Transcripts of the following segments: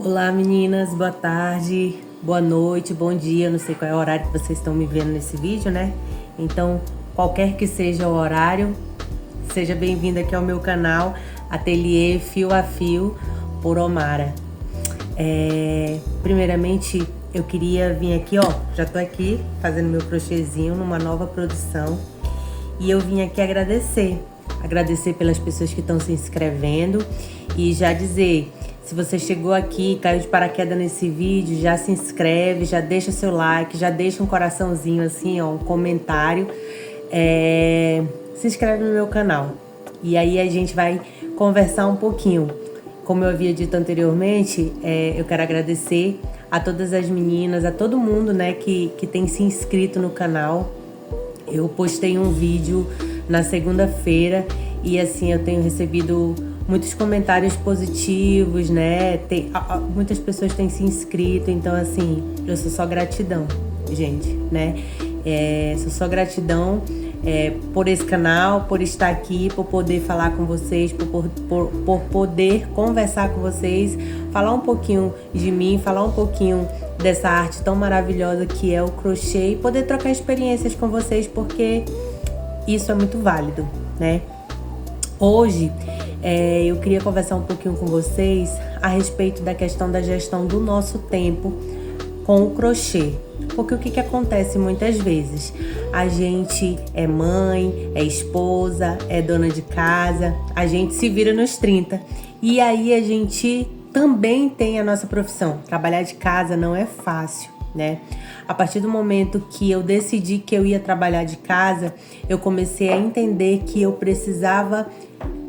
Olá meninas, boa tarde, boa noite, bom dia, não sei qual é o horário que vocês estão me vendo nesse vídeo, né? Então, qualquer que seja o horário, seja bem-vindo aqui ao meu canal Ateliê Fio a Fio por Omara. Primeiramente, eu queria vir aqui, já tô aqui fazendo meu crochêzinho numa nova produção e eu vim aqui agradecer pelas pessoas que estão se inscrevendo e já dizer: se você chegou aqui, caiu de paraquedas nesse vídeo, já se inscreve, já deixa seu like, já deixa um coraçãozinho assim, um comentário. Se inscreve no meu canal. E aí a gente vai conversar um pouquinho. Como eu havia dito anteriormente, eu quero agradecer a todas as meninas, a todo mundo, né, que tem se inscrito no canal. Eu postei um vídeo na segunda-feira e assim eu tenho recebido muitos comentários positivos, né? Muitas pessoas têm se inscrito, então assim, eu sou só gratidão, gente, né? Sou só gratidão por esse canal, por estar aqui, por poder falar com vocês, por poder conversar com vocês, falar um pouquinho de mim, falar um pouquinho dessa arte tão maravilhosa que é o crochê e poder trocar experiências com vocês, porque isso é muito válido, né? Hoje eu queria conversar um pouquinho com vocês a respeito da questão da gestão do nosso tempo com o crochê. Porque o que acontece muitas vezes? A gente é mãe, é esposa, é dona de casa, a gente se vira nos 30. E aí a gente também tem a nossa profissão. Trabalhar de casa não é fácil, né? A partir do momento que eu decidi que eu ia trabalhar de casa, eu comecei a entender que eu precisava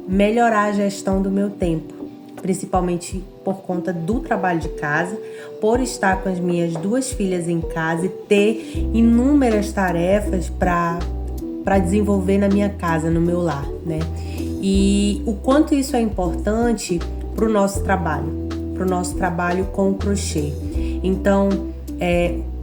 melhorar a gestão do meu tempo, principalmente por conta do trabalho de casa, por estar com as minhas duas filhas em casa e ter inúmeras tarefas para desenvolver na minha casa, no meu lar, né? E o quanto isso é importante para o nosso trabalho com o crochê. Então,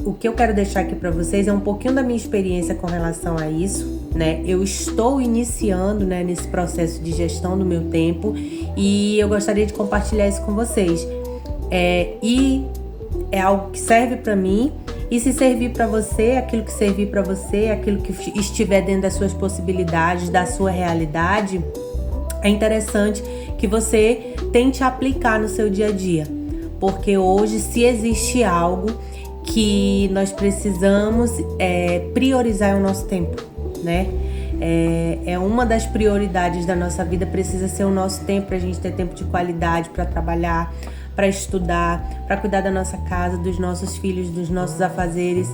o que eu quero deixar aqui para vocês é um pouquinho da minha experiência com relação a isso, né? Eu estou iniciando, né, nesse processo de gestão do meu tempo e eu gostaria de compartilhar isso com vocês. E é algo que serve para mim, e se servir para você, aquilo que servir para você, aquilo que estiver dentro das suas possibilidades, da sua realidade, é interessante que você tente aplicar no seu dia a dia. Porque hoje, se existe algo que nós precisamos priorizar o nosso tempo, né? Uma das prioridades da nossa vida, precisa ser o nosso tempo, pra gente ter tempo de qualidade para trabalhar, para estudar, para cuidar da nossa casa, dos nossos filhos, dos nossos afazeres.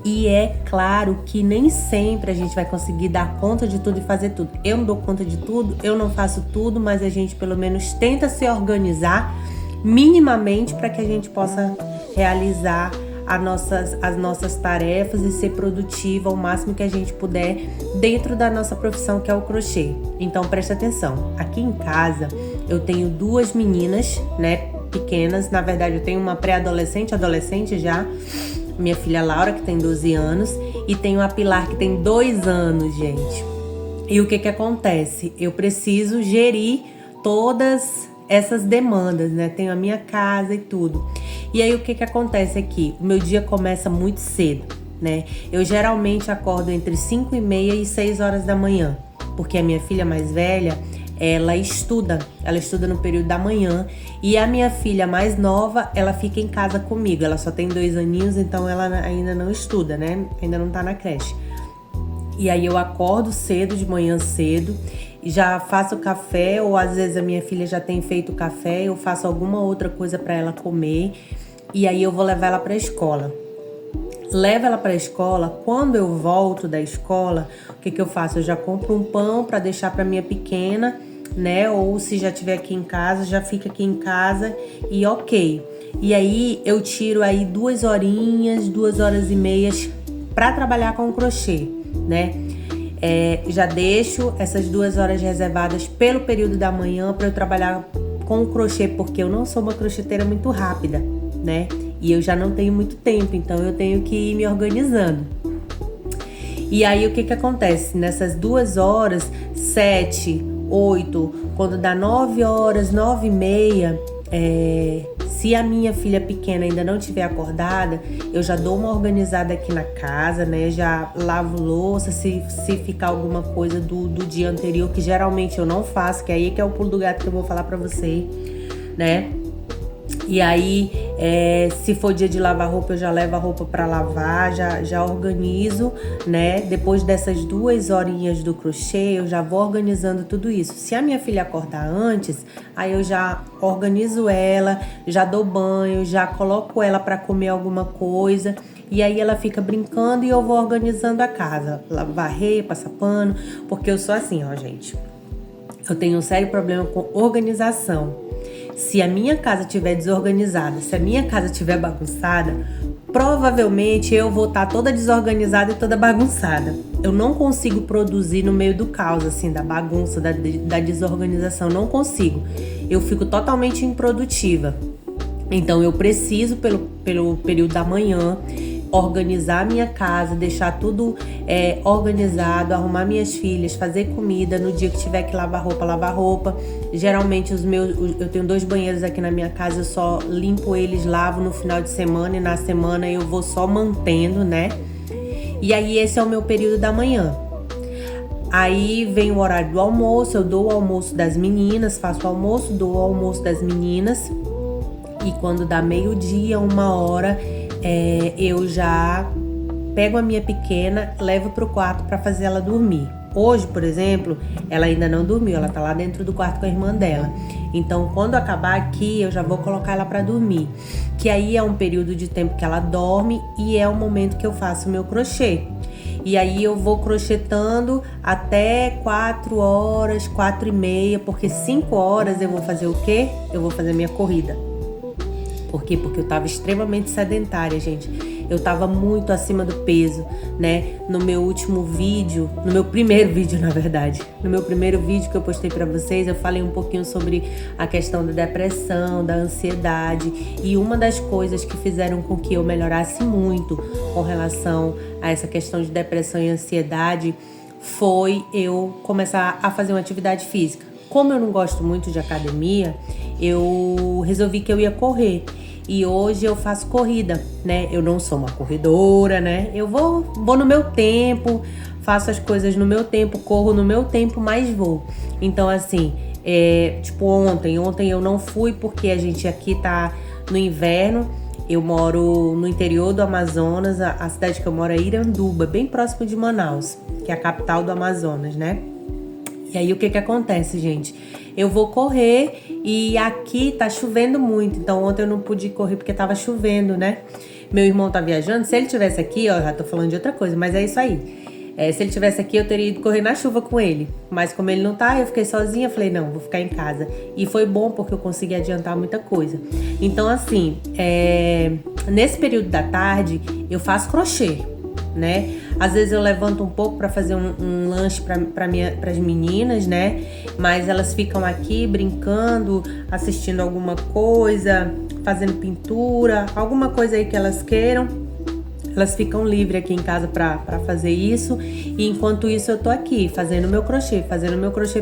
E é claro que nem sempre a gente vai conseguir dar conta de tudo e fazer tudo. Eu não dou conta de tudo, eu não faço tudo, mas a gente pelo menos tenta se organizar minimamente para que a gente possa realizar as nossas tarefas e ser produtiva o máximo que a gente puder dentro da nossa profissão, que é o crochê. Então presta atenção, aqui em casa eu tenho duas meninas, né, pequenas. Na verdade eu tenho uma pré-adolescente, adolescente já, minha filha Laura, que tem 12 anos, e tenho a Pilar, que tem 2 anos, gente. E o que acontece? Eu preciso gerir todas essas demandas, né? Tenho a minha casa e tudo. E aí o que acontece aqui? O meu dia começa muito cedo, né? Eu geralmente acordo entre 5h30 e 6 horas da manhã, porque a minha filha mais velha, ela estuda no período da manhã, e a minha filha mais nova, ela fica em casa comigo. Ela só tem 2 aninhos, então ela ainda não estuda, né? Ainda não tá na creche. E aí eu acordo cedo, de manhã cedo, já faço café, ou às vezes a minha filha já tem feito café, eu faço alguma outra coisa para ela comer, e aí eu vou levar ela para a escola. Levo ela para a escola. Quando eu volto da escola, o que eu faço? Eu já compro um pão para deixar para minha pequena, né? Ou se já estiver aqui em casa, já fica aqui em casa e ok. E aí eu tiro aí 2 horinhas, 2 horas e meias para trabalhar com o crochê, né? Já deixo essas 2 horas reservadas pelo período da manhã para eu trabalhar com o crochê, porque eu não sou uma crocheteira muito rápida, né? E eu já não tenho muito tempo, então eu tenho que ir me organizando. E aí o que acontece? Nessas 2 horas, 7, 8, quando dá 9 horas, 9h30, Se a minha filha pequena ainda não estiver acordada, eu já dou uma organizada aqui na casa, né? Já lavo louça, se ficar alguma coisa do dia anterior, que geralmente eu não faço, que aí que é o pulo do gato que eu vou falar pra você, né? E aí, se for dia de lavar roupa, eu já levo a roupa para lavar, já organizo, né? Depois dessas 2 horinhas do crochê, eu já vou organizando tudo isso. Se a minha filha acordar antes, aí eu já organizo ela, já dou banho, já coloco ela para comer alguma coisa. E aí ela fica brincando e eu vou organizando a casa, varrer, passar pano, porque eu sou assim, ó, gente. Eu tenho um sério problema com organização. Se a minha casa estiver desorganizada, se a minha casa estiver bagunçada, provavelmente eu vou estar toda desorganizada e toda bagunçada. Eu não consigo produzir no meio do caos, assim, da bagunça, da desorganização, não consigo. Eu fico totalmente improdutiva. Então eu preciso, pelo período da manhã, organizar minha casa, deixar tudo organizado, arrumar minhas filhas, fazer comida. No dia que tiver que lavar roupa. Geralmente eu tenho 2 banheiros aqui na minha casa, eu só limpo eles, lavo no final de semana, e na semana eu vou só mantendo, né? E aí esse é o meu período da manhã. Aí vem o horário do almoço, eu dou o almoço das meninas, faço o almoço, dou o almoço das meninas. E quando dá 12:00, 1h, eu já pego a minha pequena, levo pro quarto para fazer ela dormir. Hoje, por exemplo, ela ainda não dormiu, ela tá lá dentro do quarto com a irmã dela. Então, quando acabar aqui, eu já vou colocar ela para dormir. Que aí é um período de tempo que ela dorme e é o momento que eu faço o meu crochê. E aí eu vou crochetando até 4h, 4h30, porque 5h eu vou fazer o quê? Eu vou fazer minha corrida. Por quê? Porque eu tava extremamente sedentária, gente. Eu tava muito acima do peso, né? No meu último vídeo, no meu primeiro vídeo, na verdade. No meu primeiro vídeo que eu postei pra vocês, eu falei um pouquinho sobre a questão da depressão, da ansiedade. E uma das coisas que fizeram com que eu melhorasse muito com relação a essa questão de depressão e ansiedade foi eu começar a fazer uma atividade física. Como eu não gosto muito de academia, eu resolvi que eu ia correr. E hoje eu faço corrida, né? Eu não sou uma corredora, né? Eu vou no meu tempo, faço as coisas no meu tempo, corro no meu tempo, mas vou. Então, assim, tipo ontem eu não fui porque a gente aqui tá no inverno. Eu moro no interior do Amazonas, a cidade que eu moro é Iranduba, bem próximo de Manaus, que é a capital do Amazonas, né? E aí o que acontece, gente? Eu vou correr e aqui tá chovendo muito, então ontem eu não pude correr porque tava chovendo, né? Meu irmão tá viajando, se ele tivesse aqui, ó, já tô falando de outra coisa, mas é isso aí. Se ele tivesse aqui, eu teria ido correr na chuva com ele. Mas como ele não tá, eu fiquei sozinha, falei, não, vou ficar em casa. E foi bom porque eu consegui adiantar muita coisa. Então, assim, nesse período da tarde, eu faço crochê, né? Às vezes eu levanto um pouco para fazer um lanche para as meninas, né? Mas elas ficam aqui brincando, assistindo alguma coisa, fazendo pintura, alguma coisa aí que elas queiram. Elas ficam livres aqui em casa para fazer isso. E enquanto isso eu tô aqui fazendo meu crochê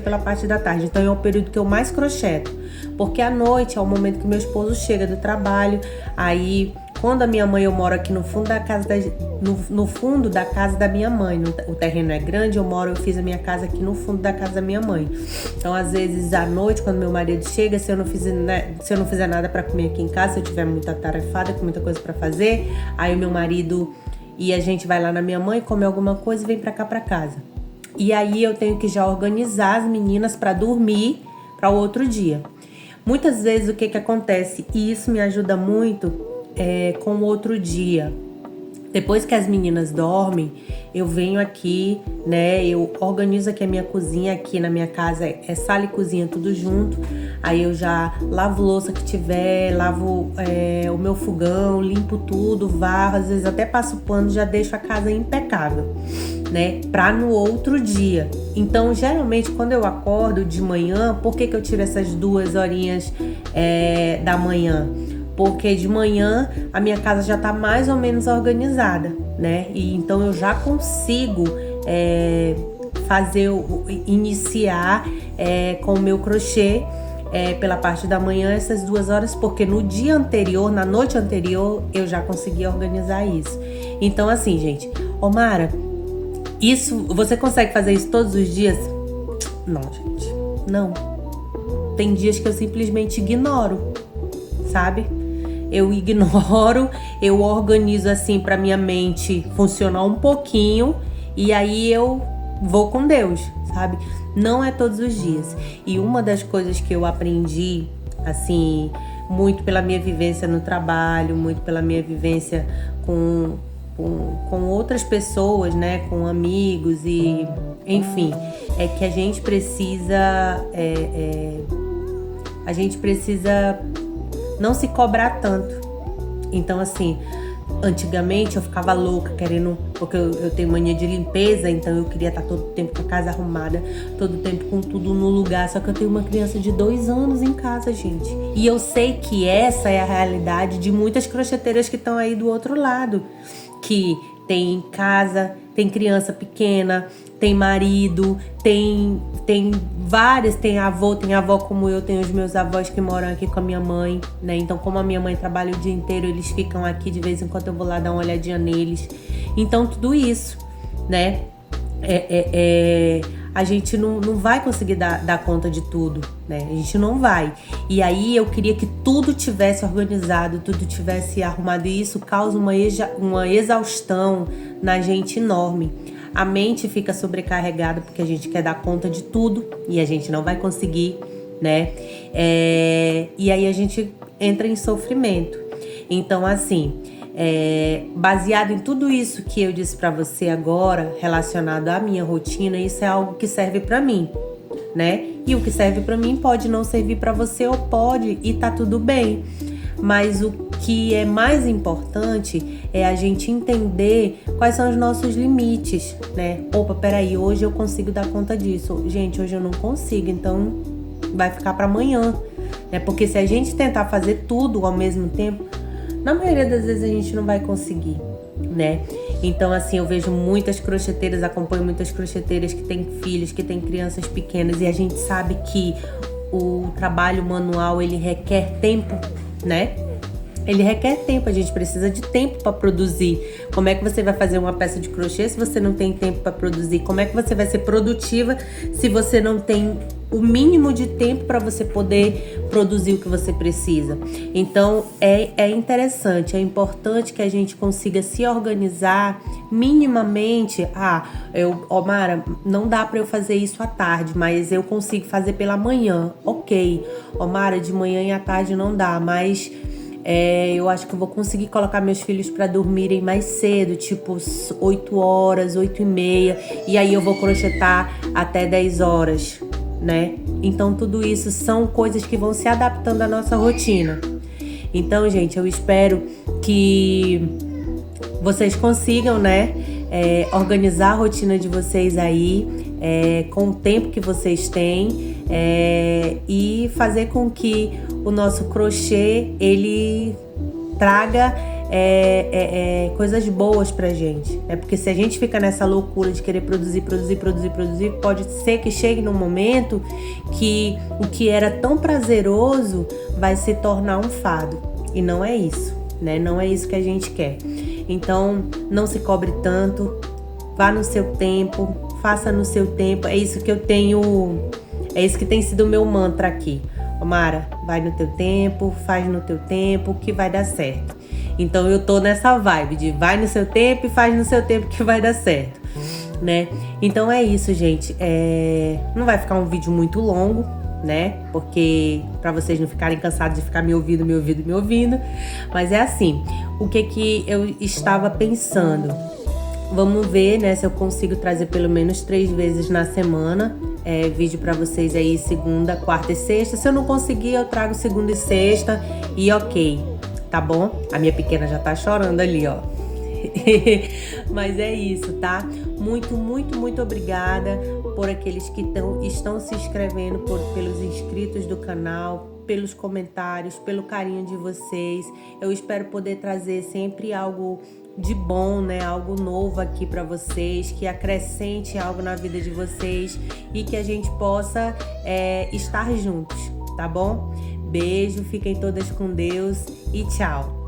pela parte da tarde. Então é o período que eu mais crocheto. Porque à noite é o momento que meu esposo chega do trabalho. Aí, quando a minha mãe, eu moro aqui no fundo da casa no fundo da casa da minha mãe. O terreno é grande, eu fiz a minha casa aqui no fundo da casa da minha mãe. Então, às vezes, à noite, quando meu marido chega, se eu não fizer nada para comer aqui em casa, se eu tiver muito atarefada, com muita coisa para fazer, aí o meu marido e a gente vai lá na minha mãe, come alguma coisa e vem para cá para casa. E aí eu tenho que já organizar as meninas para dormir para o outro dia. Muitas vezes o que acontece, e isso me ajuda muito com o outro dia. Depois que as meninas dormem, eu venho aqui, né? Eu organizo aqui a minha cozinha. Aqui na minha casa é sala e cozinha tudo junto. Aí eu já lavo louça que tiver, lavo o meu fogão, limpo tudo, varro, às vezes até passo pano, já deixo a casa impecável, né? Pra no outro dia. Então, geralmente, quando eu acordo de manhã, por que eu tiro essas 2 horinhas da manhã? Porque de manhã a minha casa já tá mais ou menos organizada, né? E então eu já consigo iniciar com o meu crochê pela parte da manhã essas 2 horas, porque no dia anterior, na noite anterior, eu já consegui organizar isso. Então assim, gente, Mara, isso, você consegue fazer isso todos os dias? Não, gente, não. Tem dias que eu simplesmente ignoro, sabe? Eu ignoro, eu organizo assim pra minha mente funcionar um pouquinho e aí eu vou com Deus, sabe? Não é todos os dias. E uma das coisas que eu aprendi, assim, muito pela minha vivência no trabalho, muito pela minha vivência com outras pessoas, né? Com amigos e... Enfim, é que a gente precisa... a gente precisa não se cobrar tanto. Então, assim... Antigamente eu ficava louca querendo, porque eu tenho mania de limpeza, então eu queria estar todo tempo com a casa arrumada, todo tempo com tudo no lugar. Só que eu tenho uma criança de 2 anos em casa, gente. E eu sei que essa é a realidade de muitas crocheteiras que estão aí do outro lado, que tem casa, tem criança pequena, tem marido, tem várias, tem avó como eu, tenho os meus avós que moram aqui com a minha mãe, né? Então, como a minha mãe trabalha o dia inteiro, eles ficam aqui de vez em quando, eu vou lá dar uma olhadinha neles. Então, tudo isso, né? A gente não vai conseguir dar conta de tudo, né? A gente não vai. E aí eu queria que tudo tivesse organizado, tudo tivesse arrumado, e isso causa uma exaustão na gente enorme. A mente fica sobrecarregada porque a gente quer dar conta de tudo e a gente não vai conseguir, né? E aí a gente entra em sofrimento. Então, assim, baseado em tudo isso que eu disse pra você agora, relacionado à minha rotina, isso é algo que serve pra mim, né? E o que serve pra mim pode não servir pra você ou pode, e tá tudo bem. Mas o que é mais importante é a gente entender quais são os nossos limites, né? Opa, peraí, hoje eu consigo dar conta disso. Gente, hoje eu não consigo, então vai ficar para amanhã, né? Porque se a gente tentar fazer tudo ao mesmo tempo, na maioria das vezes a gente não vai conseguir, né? Então, assim, eu vejo muitas crocheteiras, acompanho muitas crocheteiras que têm filhos, que têm crianças pequenas, e a gente sabe que o trabalho manual, ele requer tempo, né? Ele requer tempo, a gente precisa de tempo para produzir. Como é que você vai fazer uma peça de crochê se você não tem tempo para produzir? Como é que você vai ser produtiva se você não tem o mínimo de tempo para você poder produzir o que você precisa? Então, é interessante, é importante que a gente consiga se organizar minimamente. Mara, não dá para eu fazer isso à tarde, mas eu consigo fazer pela manhã. Ok. Mara, de manhã e à tarde não dá, mas... eu acho que eu vou conseguir colocar meus filhos para dormirem mais cedo, tipo 8 horas, 8h30, e aí eu vou crochetar até 10 horas, né? Então tudo isso são coisas que vão se adaptando à nossa rotina. Então, gente, eu espero que vocês consigam, né, organizar a rotina de vocês aí, com o tempo que vocês têm, e fazer com que o nosso crochê, ele traga coisas boas pra gente, né? Porque se a gente fica nessa loucura de querer produzir, pode ser que chegue num momento que o que era tão prazeroso vai se tornar um fardo, e não é isso, né? Não é isso que a gente quer. Então, não se cobre tanto, vá no seu tempo, faça no seu tempo. É isso que eu tenho, é isso que tem sido o meu mantra aqui. Mara, vai no teu tempo, faz no teu tempo, que vai dar certo. Então eu tô nessa vibe de vai no seu tempo e faz no seu tempo que vai dar certo, né? Então é isso, gente. Não vai ficar um vídeo muito longo, né? Porque pra vocês não ficarem cansados de ficar me ouvindo. Mas é assim, o que eu estava pensando? Vamos ver, né, se eu consigo trazer pelo menos 3 vezes na semana vídeo pra vocês aí, segunda, quarta e sexta. Se eu não conseguir, eu trago segunda e sexta e ok, tá bom? A minha pequena já tá chorando ali, ó. Mas é isso, tá? Muito, muito, muito obrigada por aqueles que estão se inscrevendo, pelos inscritos do canal, pelos comentários, pelo carinho de vocês. Eu espero poder trazer sempre algo de bom, né? Algo novo aqui para vocês, que acrescente algo na vida de vocês e que a gente possa estar juntos, tá bom? Beijo, fiquem todas com Deus e tchau!